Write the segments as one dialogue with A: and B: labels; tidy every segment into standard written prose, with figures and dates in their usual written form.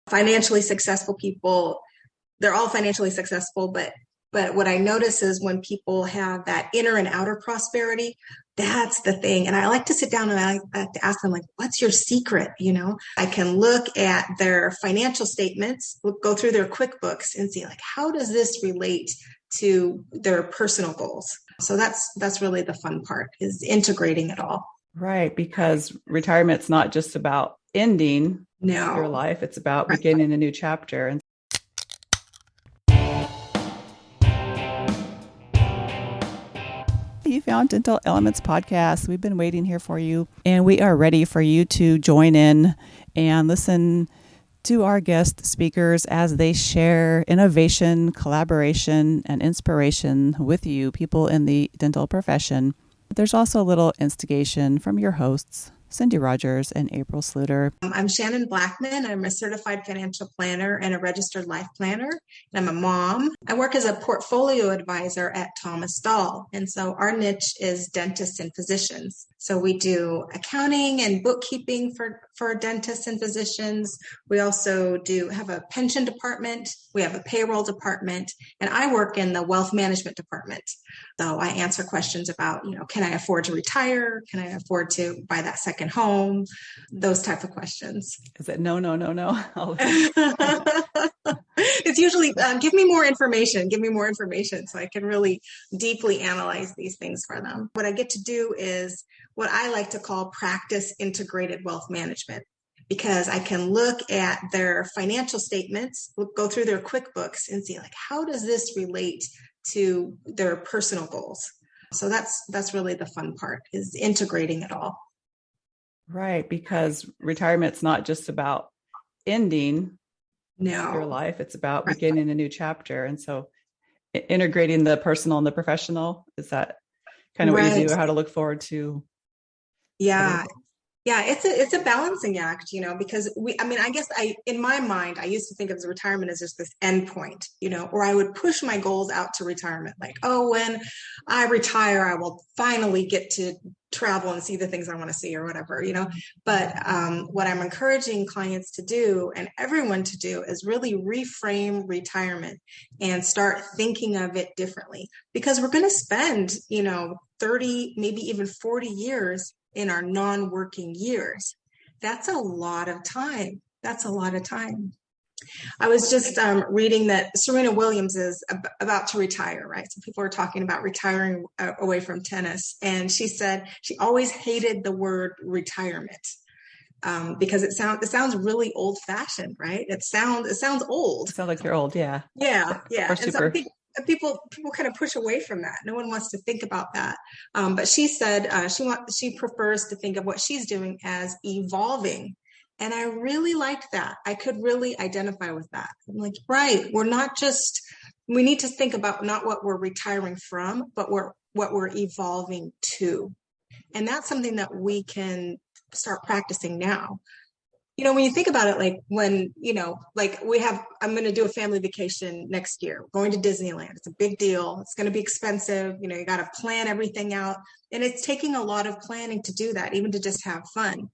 A: Financially successful people, they're all financially successful, but what I notice is when people have that inner and outer prosperity, that's the thing. And I like to sit down and I like to ask them, like, what's your secret? I can look at their financial statements, go through their QuickBooks and see, like, how does this relate to their personal goals? So that's really the fun part, is integrating it all.
B: Right. Because retirement's not just about ending
A: No.
B: your life. It's about beginning a new chapter. And you found Dental Elements Podcast. We've been waiting here for you, and we are ready for you to join in and listen to our guest speakers as they share innovation, collaboration, and inspiration with you, people in the dental profession. There's also a little instigation from your hosts, Cindy Rogers and April Sluter.
A: I'm Shannon Blackmon. I'm a certified financial planner and a registered life planner. And I'm a mom. I work as a portfolio advisor at Thomas Dahl. And so our niche is dentists and physicians. So we do accounting and bookkeeping for dentists and physicians. We also have a pension department. We have a payroll department. And I work in the wealth management department. So I answer questions about, can I afford to retire? Can I afford to buy that second home? Those type of questions.
B: Is it no?
A: It's usually, give me more information so I can really deeply analyze these things for them. What I get to do is what I like to call practice integrated wealth management, because I can look at their financial statements, go through their QuickBooks and see, like, how does this relate to their personal goals? So that's really the fun part, is integrating it all.
B: Right, because retirement's not just about ending your life. It's about beginning a new chapter. And so integrating the personal and the professional, is that kind of what you do, or how to look forward to?
A: Yeah. Yeah, it's a balancing act, because in my mind, I used to think of retirement as just this end point, or I would push my goals out to retirement. Like, when I retire, I will finally get to travel and see the things I want to see or whatever, But what I'm encouraging clients to do, and everyone to do, is really reframe retirement and start thinking of it differently, because we're going to spend, 30, maybe even 40 years in our non-working years. That's a lot of time. I was just reading that Serena Williams is about to retire, right? So people are talking about retiring away from tennis. And she said she always hated the word retirement because it sounds really old fashioned, right? It sounds old.
B: It sounds like you're old. Yeah.
A: Yeah. And so people kind of push away from that. No one wants to think about that. But she said she prefers to think of what she's doing as evolving. And I really liked that. I could really identify with that. I'm like, right, we need to think about not what we're retiring from, but what we're evolving to. And that's something that we can start practicing now. When you think about it, like when, I'm going to do a family vacation next year, going to Disneyland. It's a big deal. It's going to be expensive. You got to plan everything out. And it's taking a lot of planning to do that, even to just have fun.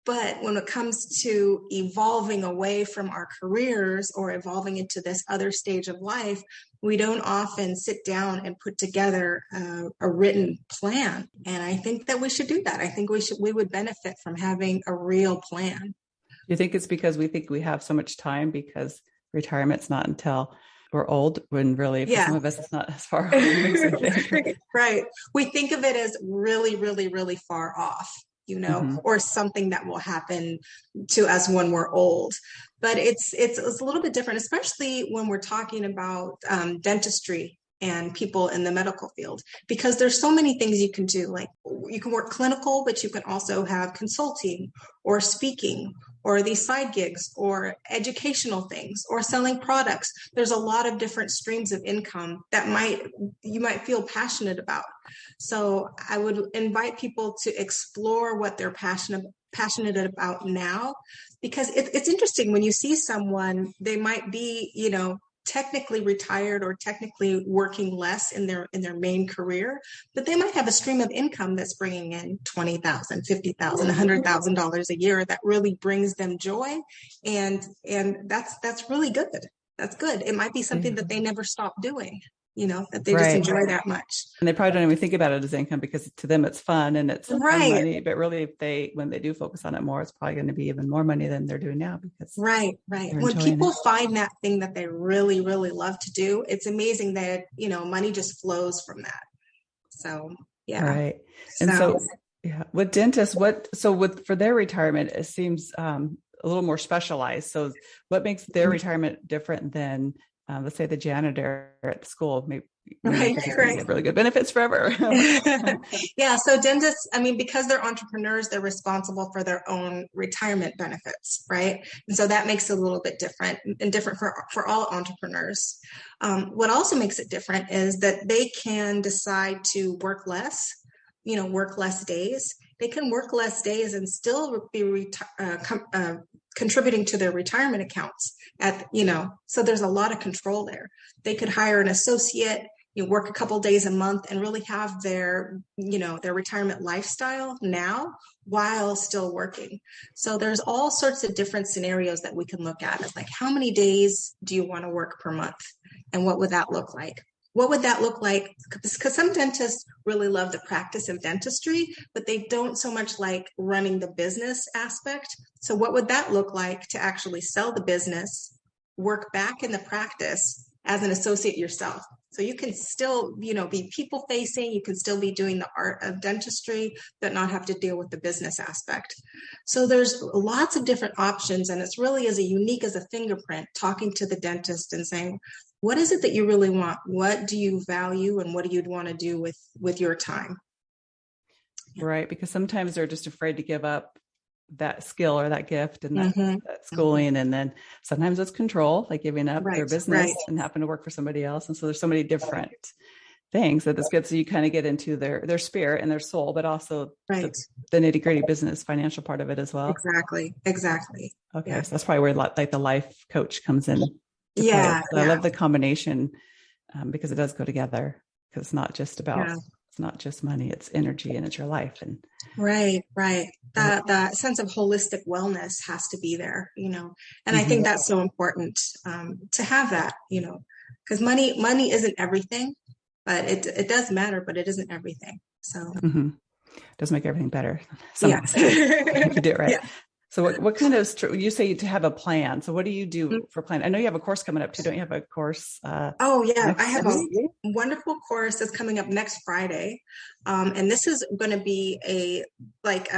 A: But when it comes to evolving away from our careers or evolving into this other stage of life, we don't often sit down and put together a written plan. And I think that we should do that. I think we would benefit from having a real plan.
B: You think it's because we think we have so much time, because retirement's not until we're old, when really for some of us it's not as far off.
A: Right. We think of it as really, really, really far off, or something that will happen to us when we're old. But it's a little bit different, especially when we're talking about dentistry and people in the medical field, because there's so many things you can do. Like, you can work clinical, but you can also have consulting or speaking or these side gigs or educational things or selling products. There's a lot of different streams of income that you might feel passionate about. So I would invite people to explore what they're passionate about now, because it's interesting when you see someone, they might be, technically retired or technically working less in their main career, but they might have a stream of income that's bringing in $20,000, $50,000, $100,000 a year that really brings them joy, and that's really good. That's good. It might be something that they never stop doing, that they just enjoy that much.
B: And they probably don't even think about it as income because to them it's fun and it's fun money. But really, when they do focus on it more, it's probably going to be even more money than they're doing now because
A: when people find that thing that they really, really love to do, it's amazing that money just flows from that. So
B: right. And so with dentists, for their retirement, it seems a little more specialized. So what makes their retirement different than let's say the janitor at the school? Maybe have really good benefits forever.
A: Yeah. So dentists, because they're entrepreneurs, they're responsible for their own retirement benefits, right? And so that makes it a little bit different and different for all entrepreneurs. What also makes it different is that they can decide to work less, work less days. They can work less days and still be contributing to their retirement accounts so there's a lot of control there. They could hire an associate, work a couple days a month and really have their retirement lifestyle now while still working. So there's all sorts of different scenarios that we can look at. It's like, how many days do you want to work per month? And what would that look like? What would that look like? Because some dentists really love the practice of dentistry, but they don't so much like running the business aspect. So what would that look like to actually sell the business, work back in the practice as an associate yourself? So you can still, be people facing, you can still be doing the art of dentistry, but not have to deal with the business aspect. So there's lots of different options, and it's really as unique as a fingerprint, talking to the dentist and saying, what is it that you really want? What do you value, and what do you want to do with your time?
B: Right. Because sometimes they're just afraid to give up that skill or that gift and that schooling. And then sometimes it's control, like giving up their business and having to work for somebody else. And so there's so many different things that this gets, so you kind of get into their spirit and their soul, but also the nitty gritty business, financial part of it as well.
A: Exactly.
B: Okay. Yeah. So that's probably where like the life coach comes in. I love the combination because it does go together, because it's not just about, it's not just money, it's energy and it's your life. And
A: right. That sense of holistic wellness has to be there, and I think that's so important to have that, because money isn't everything, but it does matter, but it isn't everything. So
B: it does make everything better. If you do it right. So what kind of, you say to have a plan. So what do you do for plan? I know you have a course coming up too. Don't you have a course? I
A: have a wonderful course that's coming up next Friday. And this is going to be a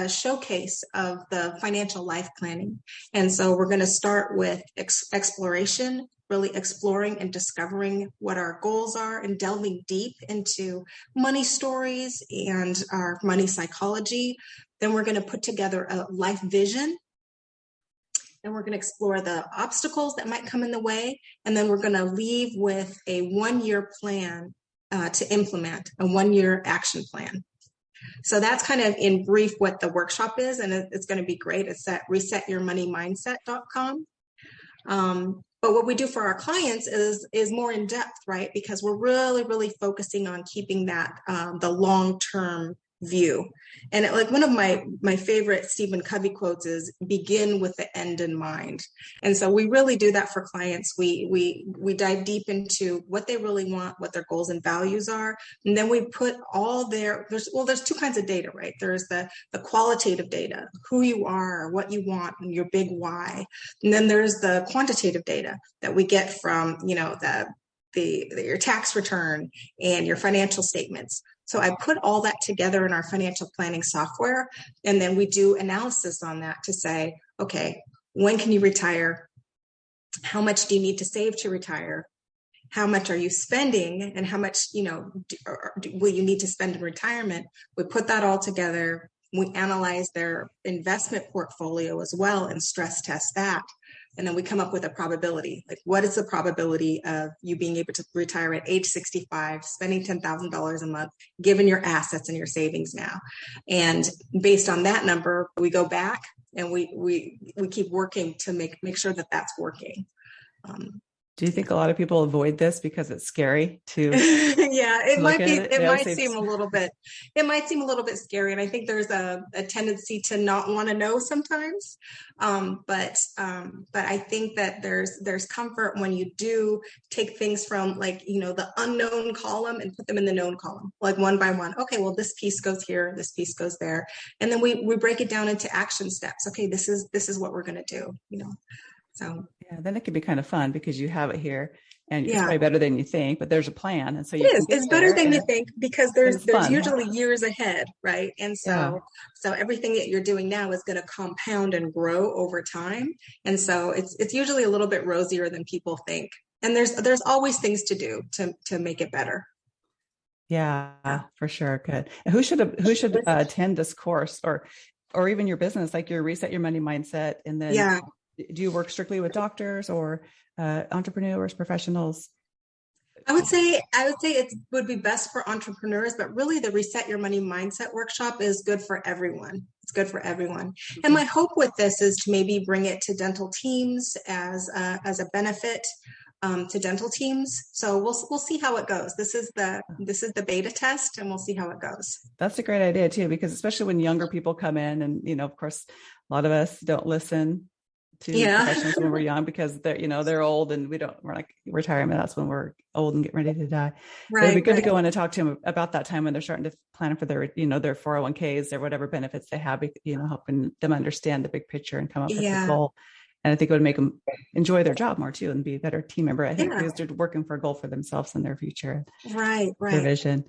A: showcase of the financial life planning. And so we're going to start with exploration, really exploring and discovering what our goals are and delving deep into money stories and our money psychology. Then we're going to put together a life vision. And we're going to explore the obstacles that might come in the way. And then we're going to leave with a 1-year plan to implement, a 1-year action plan. So that's kind of in brief what the workshop is. And it's going to be great. It's at resetyourmoneymindset.com. But what we do for our clients is more in depth, right? Because we're really, really focusing on keeping that the long-term view. And one of my favorite Stephen Covey quotes is begin with the end in mind. And so we really do that for clients. We dive deep into what they really want, what their goals and values are. And then we put all there's 2 kinds of data, right? There's the qualitative data, who you are, what you want, and your big why. And then there's the quantitative data that we get from, your tax return and your financial statements. So I put all that together in our financial planning software, and then we do analysis on that to say, okay, when can you retire? How much do you need to save to retire? How much are you spending? And how much, will you need to spend in retirement? We put that all together. We analyze their investment portfolio as well and stress test that. And then we come up with a probability. Like, what is the probability of you being able to retire at age 65, spending $10,000 a month, given your assets and your savings now? And based on that number, we go back and we keep working to make sure that that's working.
B: Do you think a lot of people avoid this because it's scary to
A: Yeah, it
B: look
A: might be,
B: at it?
A: it might seem a little bit, it might seem a little bit scary. And I think there's a tendency to not want to know sometimes. But I think that there's comfort when you do take things from, like, the unknown column and put them in the known column, like one by one. Okay, well, this piece goes here, this piece goes there. And then we break it down into action steps. Okay, this is what we're going to do, So
B: yeah, then it can be kind of fun because you have it here and it's
A: yeah,
B: probably better than you think, but there's a plan. And so
A: it
B: you
A: is.
B: can get
A: It's better
B: there
A: than
B: and
A: you think, because
B: it's
A: there's
B: fun.
A: usually years ahead, right? And
B: Yeah.
A: so everything that you're doing now is going to compound and grow over time. And so it's usually a little bit rosier than people think. And there's always things to do to make it better.
B: Yeah, for sure. Good. And who should attend this course, or even your business, like your Reset Your Money Mindset? And then
A: Yeah.
B: do you work strictly with doctors or entrepreneurs, professionals?
A: I would say it would be best for entrepreneurs, but really the Reset Your Money Mindset workshop is good for everyone. It's good for everyone. And my hope with this is to maybe bring it to dental teams as a benefit to dental teams. So we'll see how it goes. This is the beta test, and we'll see how it goes.
B: That's a great idea too, because especially when younger people come in, and of course, a lot of us don't listen to professionals when we're young because they're old, and we're like retirement. That's when we're old and getting ready to die. Right, it'd be good to go in and talk to them about that time when they're starting to plan for their 401ks or whatever benefits they have, helping them understand the big picture and come up with a goal. And I think it would make them enjoy their job more too and be a better team member, I think, because they're working for a goal for themselves and their future.
A: Right.
B: Their vision.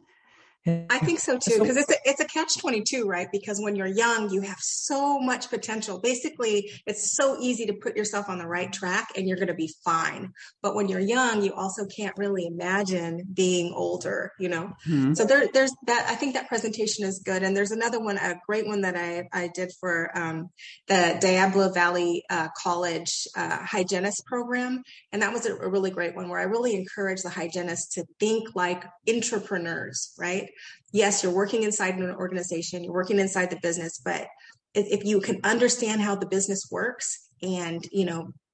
A: I think so too, because it's a catch-22, right? Because when you're young, you have so much potential. Basically, it's so easy to put yourself on the right track and you're going to be fine. But when you're young, you also can't really imagine being older, Mm-hmm. So there's that. I think that presentation is good. And there's another one, a great one that I did for the Diablo Valley College hygienist program. And that was a really great one where I really encourage the hygienists to think like entrepreneurs, right? Yes, you're working inside an organization, you're working inside the business, but if you can understand how the business works and,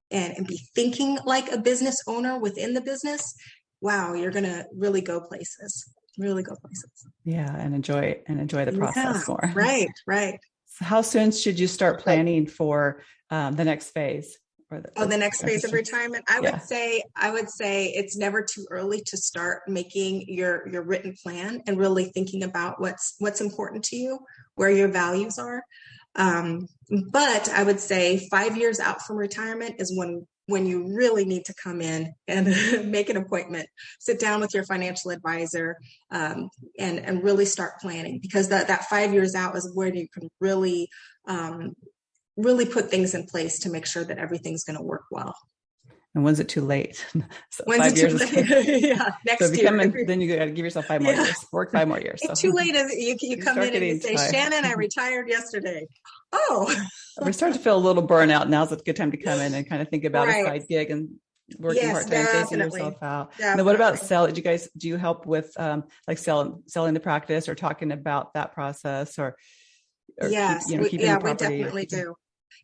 A: and be thinking like a business owner within the business, wow, you're going to really go places.
B: Yeah. And enjoy the process more.
A: Right.
B: So how soon should you start planning for the next phase?
A: The next phase of retirement. I would say it's never too early to start making your written plan and really thinking about what's important to you, where your values are. But I would say 5 years out from retirement is when you really need to come in and make an appointment, sit down with your financial advisor, and really start planning, because that 5 years out is where you can really put things in place to make sure that everything's going to work well.
B: And when's it too late? So
A: when's 5 years? Next year.
B: Then you got to give yourself 5 more years. Work 5 more years.
A: It's too late. You come in and you say, Shannon, I retired yesterday. Oh.
B: We're starting to feel a little burnout. Now's a good time to come in and kind of think about a side gig and working part-time, phasing yourself out. Now, what about do you help with like selling the practice or talking about that process or
A: yes, we definitely do.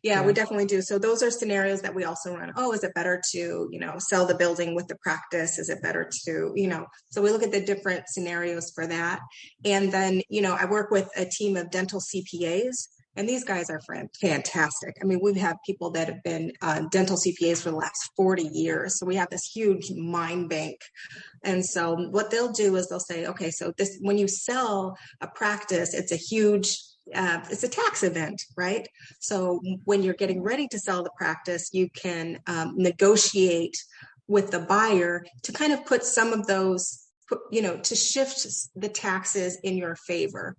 A: Yeah, we definitely do. So those are scenarios that we also run. Oh, is it better to, sell the building with the practice? Is it better to, so we look at the different scenarios for that. And then, I work with a team of dental CPAs, and these guys are fantastic. I mean, we've had people that have been dental CPAs for the last 40 years. So we have this huge mind bank. And so what they'll do is they'll say, okay, so when you sell a practice, it's a huge it's a tax event, right? So when you're getting ready to sell the practice, you can negotiate with the buyer to kind of put some of those, to shift the taxes in your favor.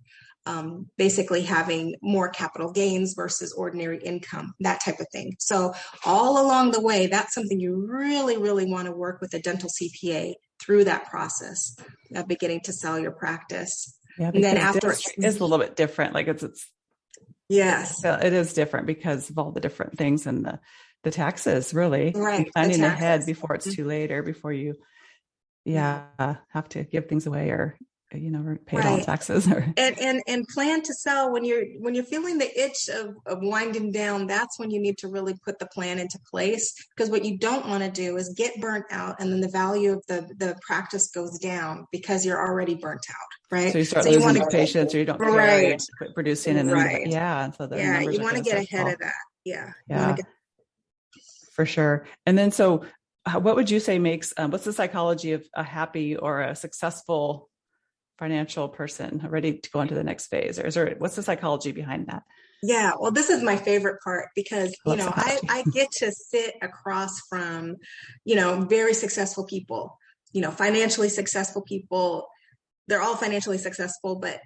A: Basically having more capital gains versus ordinary income, that type of thing. So all along the way, that's something you really, really want to work with a dental CPA through that process of beginning to sell your practice.
B: Yeah, and then after it's a little bit different. Like it's
A: yes,
B: it is different because of all the different things and the taxes, really.
A: Right.
B: And planning ahead before it's too late or before you have to give things away or paid all taxes or.
A: And plan to sell when you're feeling the itch of winding down. That's when you need to really put the plan into place, because what you don't want to do is get burnt out, and then the value of the practice goes down because you're already burnt out, right?
B: So you start losing patience, or you don't care,
A: right,
B: you quit producing, and then and so the numbers
A: you want to get ahead of that.
B: For sure. And then so what would you say makes what's the psychology of a happy or a successful financial person ready to go into the next phase? Or what's the psychology behind that?
A: Yeah, well, this is my favorite part because, I get to sit across from, very successful people, financially successful people. They're all financially successful, but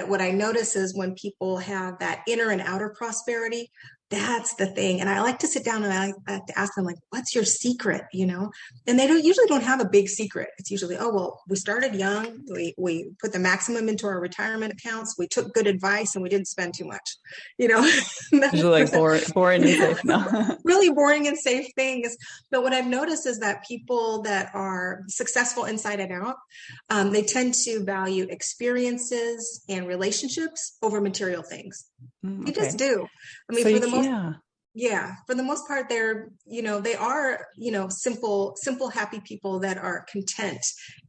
A: what I notice is when people have that inner and outer prosperity, that's the thing. And I like to sit down and I like to ask them, like, what's your secret? And they usually don't have a big secret. It's usually, oh, well, we started young. We put the maximum into our retirement accounts. We took good advice and we didn't spend too much,
B: Usually like boring and safe. No.
A: Really boring and safe things. But what I've noticed is that people that are successful inside and out, they tend to value experiences and relationships over material things. They just do. I mean, for the most part, they're, they are, simple, happy people that are content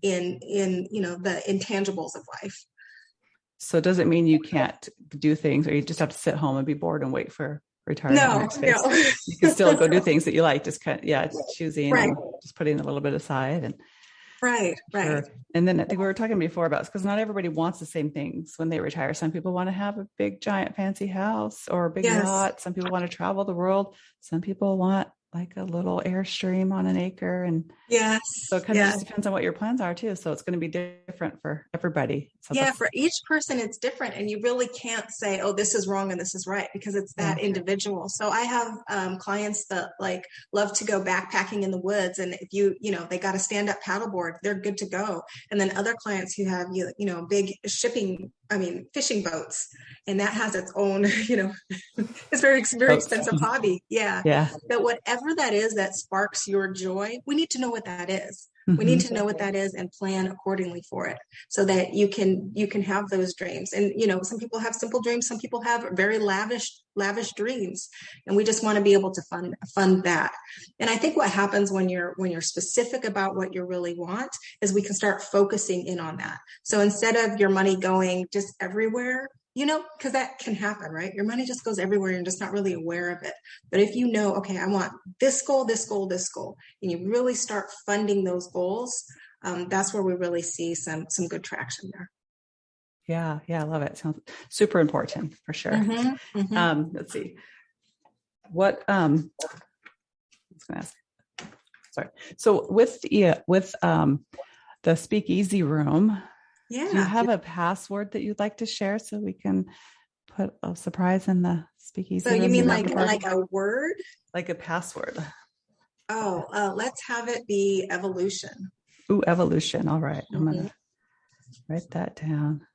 A: in, the intangibles of life.
B: So does it mean you can't do things, or you just have to sit home and be bored and wait for retirement?
A: No.
B: You can still go do things that you like, just choosing and just putting a little bit aside and.
A: Right.
B: Sure. And then I think we were talking before about, because not everybody wants the same things when they retire. Some people want to have a big, giant, fancy house or a big yacht. Some people want to travel the world. Some people want like a little Airstream on an acre. And so it kind of just depends on what your plans are too. So it's going to be different for everybody. So
A: for each person, it's different. And you really can't say, oh, this is wrong and this is right, because it's that individual. So I have clients that love to go backpacking in the woods. And if they got a stand-up paddleboard, they're good to go. And then other clients who have, big fishing boats, and that has its own, it's very expensive hobby. Yeah. But whatever that is that sparks your joy, we need to know what that is. We need to know what that is and plan accordingly for it, so that you can have those dreams. And, some people have simple dreams. Some people have very lavish dreams, and we just want to be able to fund that. And I think what happens when you're specific about what you really want is we can start focusing in on that. So instead of your money going just everywhere, because that can happen, right? Your money just goes everywhere and you're just not really aware of it. But if okay, I want this goal, this goal, this goal, and you really start funding those goals, that's where we really see some good traction there.
B: Yeah, I love it. Sounds super important for sure. Let's see. What I was going to ask. Sorry. So with the Speakeasy Room. Yeah. Do you have a password that you'd like to share so we can put a surprise in the Speakeasy?
A: So you mean like a word?
B: Like a password.
A: Oh, let's have it be evolution.
B: Ooh, evolution. All right. I'm going to write that down.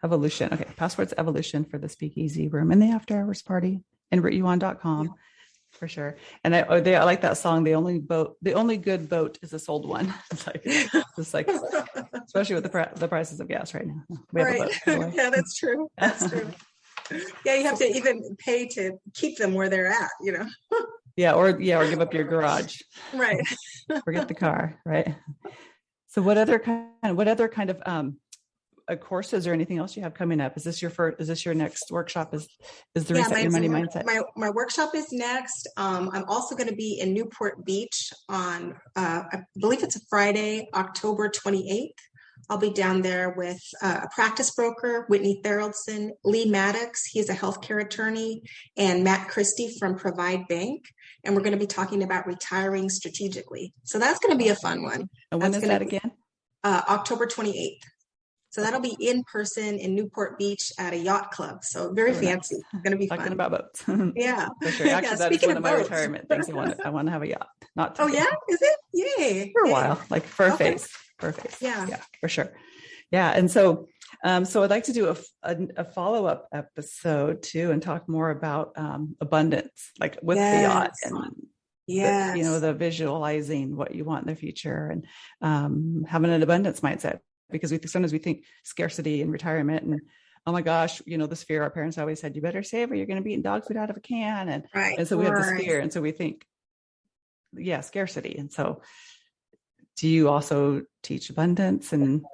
B: Evolution. Okay. Password's evolution for the Speakeasy Room in the after hours party and RootYouOn.com. Yeah. For sure. And I like that song. The only good boat is a sold one. It's like, especially with the prices of gas right now. We have a boat,
A: yeah, that's true. That's true. Yeah. You have to even pay to keep them where they're at,
B: Yeah. Or give up your garage.
A: Right.
B: Forget the car. Right. So what other kind of, courses or anything else you have coming up? Is this your next workshop? Is the Reset Your Money Mindset?
A: My workshop is next. I'm also going to be in Newport Beach on, I believe it's a Friday, October 28th. I'll be down there with a practice broker, Whitney Theraldson, Lee Maddox, he's a healthcare attorney, and Matt Christie from Provide Bank. And we're going to be talking about retiring strategically. So that's going to be a fun one.
B: And when is that again?
A: October 28th. So that'll be in person in Newport Beach at a yacht club. So very fancy. It's going to be
B: talking
A: fun.
B: about boats.
A: Yeah.
B: For sure. Actually, that is one of my retirement things. I want to have a yacht. Not today.
A: Oh yeah? Is it? Yay.
B: For a while, like for a phase. Yeah, for sure. Yeah. And so I'd like to do a follow-up episode too, and talk more about abundance, like with the yacht
A: Yes.
B: the visualizing what you want in the future, and having an abundance mindset, because sometimes we think scarcity and retirement and, oh my gosh, this fear. Our parents always said, you better save or you're going to be eating dog food out of a can. And so we have this fear. And so we think, scarcity. And so do you also teach abundance? And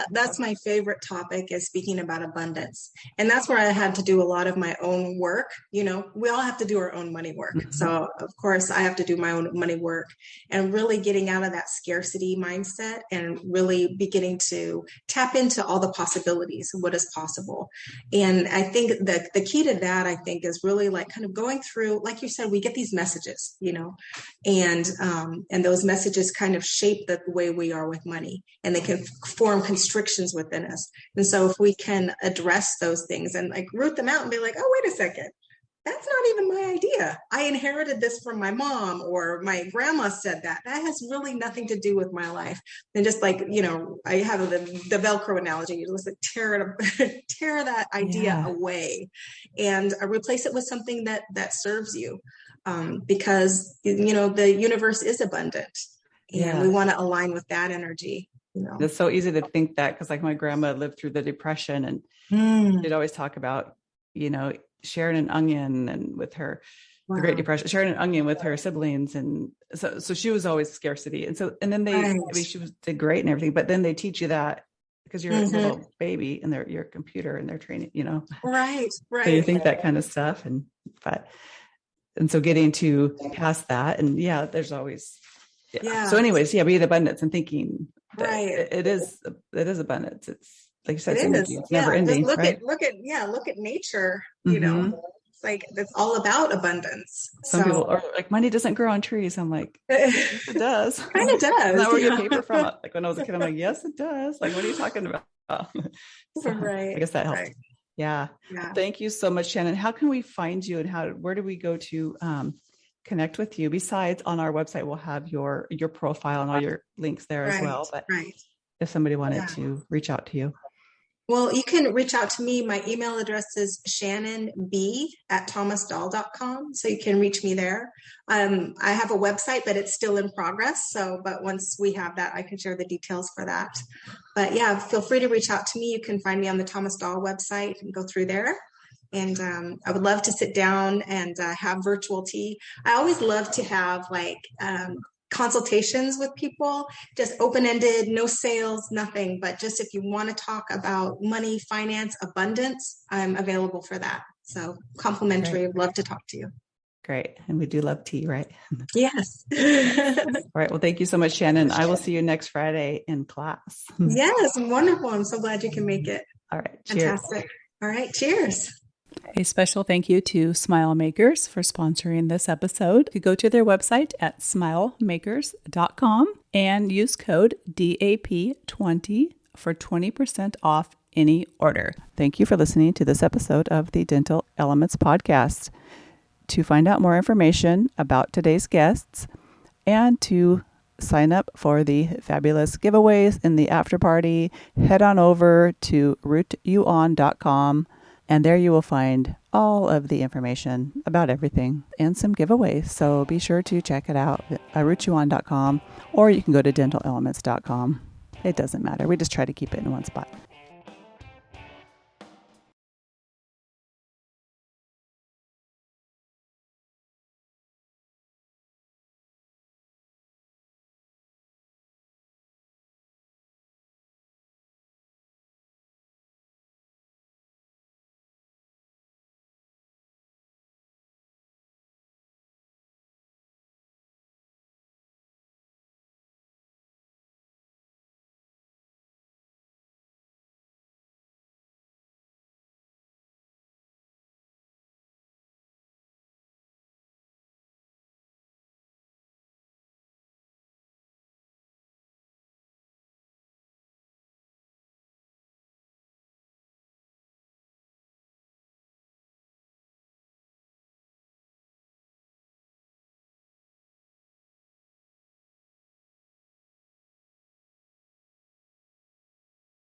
A: that's my favorite topic, is speaking about abundance. And that's where I had to do a lot of my own work. We all have to do our own money work. Mm-hmm. So of course I have to do my own money work, and really getting out of that scarcity mindset and really beginning to tap into all the possibilities of what is possible. And I think that the key to that, I think, is really like kind of going through, like you said, we get these messages, and those messages kind of shape the way we are with money, and they can form constrictions within us. And so if we can address those things and like root them out and be like, oh, wait a second, that's not even my idea. I inherited this from my mom, or my grandma said that. That has really nothing to do with my life. And just like, I have the Velcro analogy. You just like tear that idea away and replace it with something that serves you. Because, the universe is abundant. And we want to align with that energy.
B: It's so easy to think that, because like my grandma lived through the Depression, and she'd always talk about, sharing an onion, and with her, the Great Depression, sharing an onion with her siblings. And so she was always scarcity. And then she did great and everything, but then they teach you that because you're a little baby and they're your computer and they're training,
A: Right.
B: So you think that kind of stuff. And so getting to past that, and there's always, So anyways, be in abundance and thinking that it is abundance. It's like you said, it's never ending.
A: Look at nature, it's like, it's all about abundance.
B: Some people are like, money doesn't grow on trees. I'm like, yes, it does.
A: Kind of does.
B: Is that where you get paper from? Like when I was a kid, I'm like, yes, it does. Like, what are you talking about?
A: Right.
B: I guess that helps.
A: Right.
B: Yeah. Thank you so much, Shannon. How can we find you, and where do we go to connect with you? Besides, on our website, we'll have your profile and all your links there as well. But if somebody wanted to reach out to you.
A: Well, you can reach out to me. My email address is shannonb@thomasdahl.com. So you can reach me there. I have a website, but it's still in progress. But once we have that, I can share the details for that. But feel free to reach out to me. You can find me on the Thomas Dahl website and go through there. And I would love to sit down and have virtual tea. I always love to have consultations with people, just open-ended, no sales, nothing, but just if you want to talk about money, finance, abundance, I'm available for that. So complimentary. I'd love to talk to you.
B: Great. And we do love tea, right?
A: Yes.
B: All right. Well, thank you so much, Shannon. I will see you next Friday in class.
A: Yes. Wonderful. I'm so glad you can make it.
B: All right. Cheers.
A: Fantastic. All right. Cheers.
B: A special thank you to Smile Makers for sponsoring this episode. You go to their website at smilemakers.com and use code DAP20 for 20% off any order. Thank you for listening to this episode of the Dental Elements Podcast. To find out more information about today's guests and to sign up for the fabulous giveaways in the after party, head on over to rootyoon.com. And there you will find all of the information about everything and some giveaways. So be sure to check it out at rootyoon.com, or you can go to dentalelements.com. It doesn't matter. We just try to keep it in one spot.